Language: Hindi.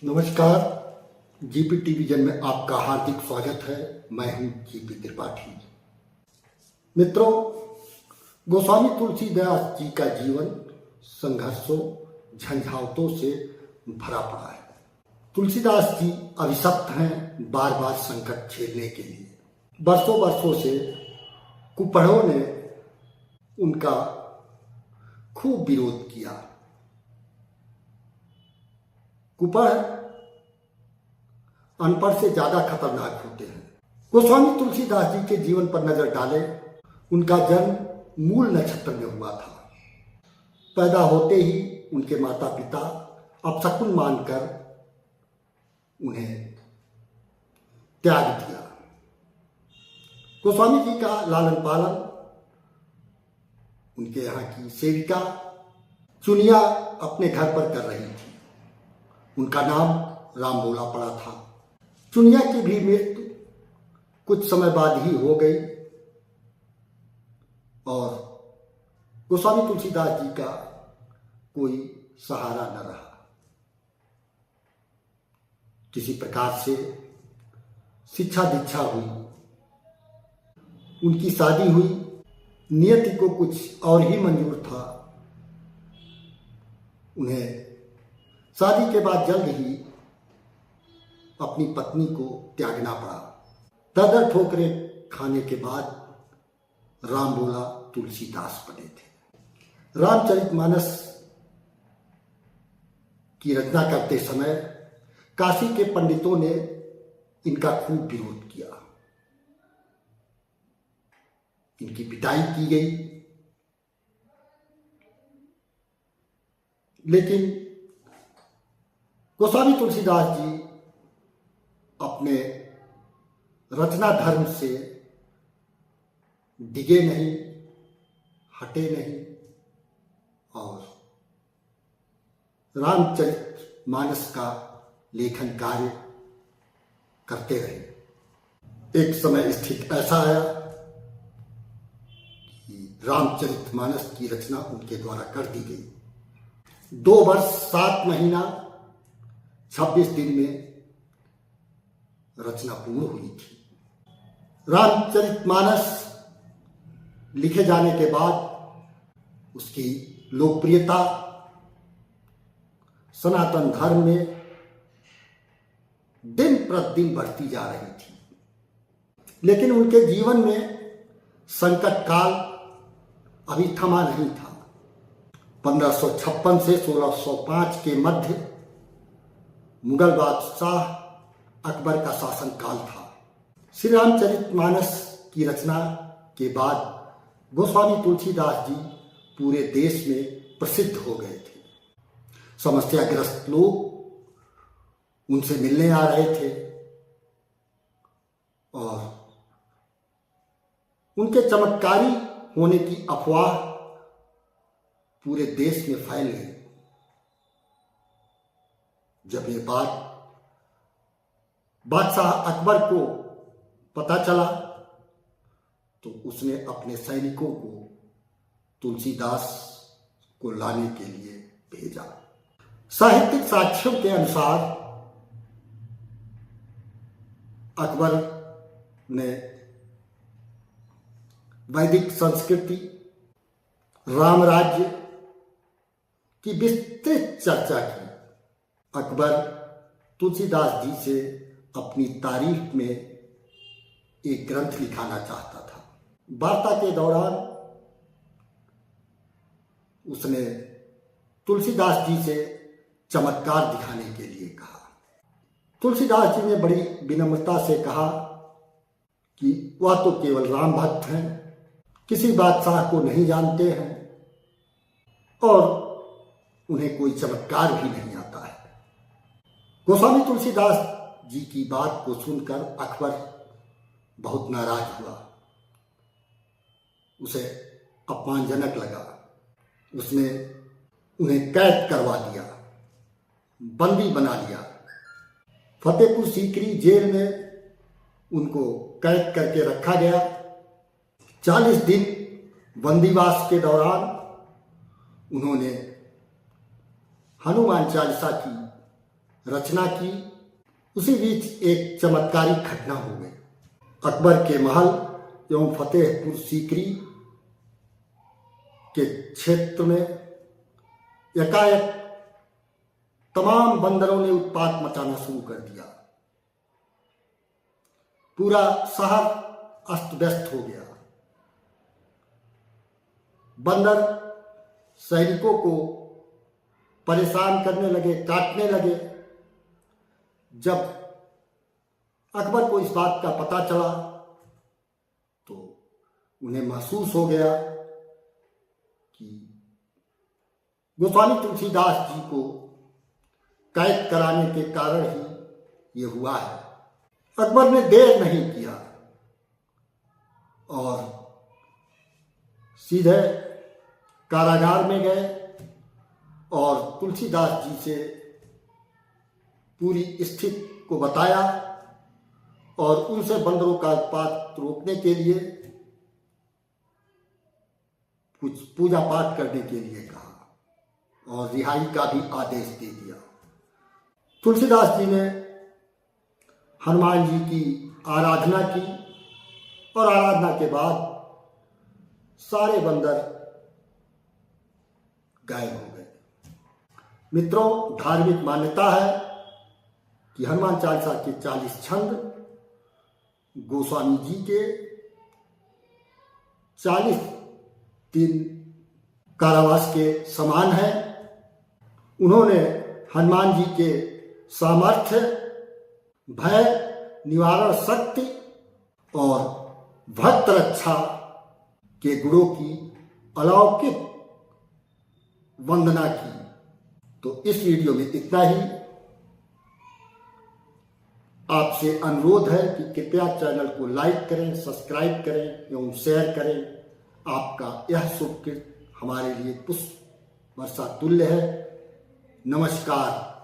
नमस्कार। जीपी टेलीविजन में आपका हार्दिक स्वागत है। मैं हूं जीपी त्रिपाठी। मित्रों, गोस्वामी तुलसीदास जी का जीवन संघर्षों झंझावतों से भरा पड़ा है। तुलसीदास जी अभिशप्त हैं बार बार संकट झेलने के लिए। वर्षों वर्षों से कुपढ़ों ने उनका खूब विरोध किया। कुपढ़ अनपढ़ से ज्यादा खतरनाक होते हैं। गोस्वामी तुलसीदास जी के जीवन पर नजर डालें। उनका जन्म मूल नक्षत्र में हुआ था। पैदा होते ही उनके माता पिता अपशकुन मानकर उन्हें त्याग दिया। गोस्वामी जी का लालन पालन उनके यहाँ की सेविका चुनिया अपने घर पर कर रही थी। उनका नाम राम बोला पड़ा था। चुनिया की भी मृत्यु कुछ समय बाद ही हो गई और गोस्वामी तुलसीदास जी का कोई सहारा न रहा। किसी प्रकार से शिक्षा दीक्षा हुई, उनकी शादी हुई। नियति को कुछ और ही मंजूर था। उन्हें शादी के बाद जल्द ही अपनी पत्नी को त्यागना पड़ा। दर ठोकरें खाने के बाद राम बोला तुलसीदास बने थे। रामचरितमानस की रचना करते समय काशी के पंडितों ने इनका खूब विरोध किया। इनकी पिटाई की गई, लेकिन गोस्वामी तुलसीदास जी अपने रचना धर्म से डिगे नहीं, हटे नहीं और रामचरितमानस का लेखन कार्य करते रहे। एक समय स्थिति ऐसा आया कि रामचरितमानस की रचना उनके द्वारा कर दी गई। 2 वर्ष 7 महीना 26 दिन में रचना पूर्ण हुई थी। रामचरितमानस लिखे जाने के बाद उसकी लोकप्रियता सनातन धर्म में दिन प्रतिदिन बढ़ती जा रही थी। लेकिन उनके जीवन में संकट काल अभी थमा नहीं था। 1556 से 1605 के मध्य मुगल बादशाह अकबर का शासन काल था। श्री रामचरितमानस की रचना के बाद गोस्वामी तुलसीदास जी पूरे देश में प्रसिद्ध हो गए थे। समस्याग्रस्त लोग उनसे मिलने आ रहे थे और उनके चमत्कारी होने की अफवाह पूरे देश में फैल गई। जब ये बात बादशाह अकबर को पता चला तो उसने अपने सैनिकों को तुलसीदास को लाने के लिए भेजा। साहित्यिक साक्ष्यों के अनुसार अकबर ने वैदिक संस्कृति, राम राज्य की विस्तृत चर्चा की। अकबर तुलसीदास जी से अपनी तारीफ में एक ग्रंथ लिखाना चाहता था। वार्ता के दौरान उसने तुलसीदास जी से चमत्कार दिखाने के लिए कहा। तुलसीदास जी ने बड़ी विनम्रता से कहा कि वह तो केवल राम भक्त हैं, किसी बादशाह को नहीं जानते हैं और उन्हें कोई चमत्कार भी नहीं आता है। गोस्वामी तुलसीदास जी की बात को सुनकर अकबर बहुत नाराज हुआ। उसे अपमानजनक लगा। उसने उन्हें कैद करवा दिया, बंदी बना लिया। फतेहपुर सीकरी जेल में उनको कैद करके रखा गया। 40 दिन बंदीवास के दौरान उन्होंने हनुमान चालीसा की रचना की। उसी बीच एक चमत्कारिक घटना हो गई। अकबर के महल एवं फतेहपुर सीकरी के क्षेत्र में एकाएक तमाम बंदरों ने उत्पात मचाना शुरू कर दिया। पूरा शहर अस्त व्यस्त हो गया। बंदर सैनिकों को परेशान करने लगे, काटने लगे। जब अकबर को इस बात का पता चला तो उन्हें महसूस हो गया कि गोस्वामी तुलसीदास जी को कैद कराने के कारण ही ये हुआ है। अकबर ने देर नहीं किया और सीधे कारागार में गए और तुलसीदास जी से पूरी स्थिति को बताया और उनसे बंदरों का उत्पात रोकने के लिए कुछ पूजा पाठ करने के लिए कहा और रिहाई का भी आदेश दे दिया। तुलसीदास जी ने हनुमान जी की आराधना की और आराधना के बाद सारे बंदर गायब हो गए। मित्रों, धार्मिक मान्यता है कि हनुमान चालीसा के 40 छंद गोस्वामी जी के 40 दिन कारावास के समान है। उन्होंने हनुमान जी के सामर्थ्य, भय निवारण शक्ति और भक्त रक्षा के गुणों की अलौकिक वंदना की। तो इस वीडियो में इतना ही। आपसे अनुरोध है कि कृपया चैनल को लाइक करें, सब्सक्राइब करें एवं शेयर करें। आपका यह शुभ कृत्य हमारे लिए पुष्प वर्षा तुल्य है। नमस्कार।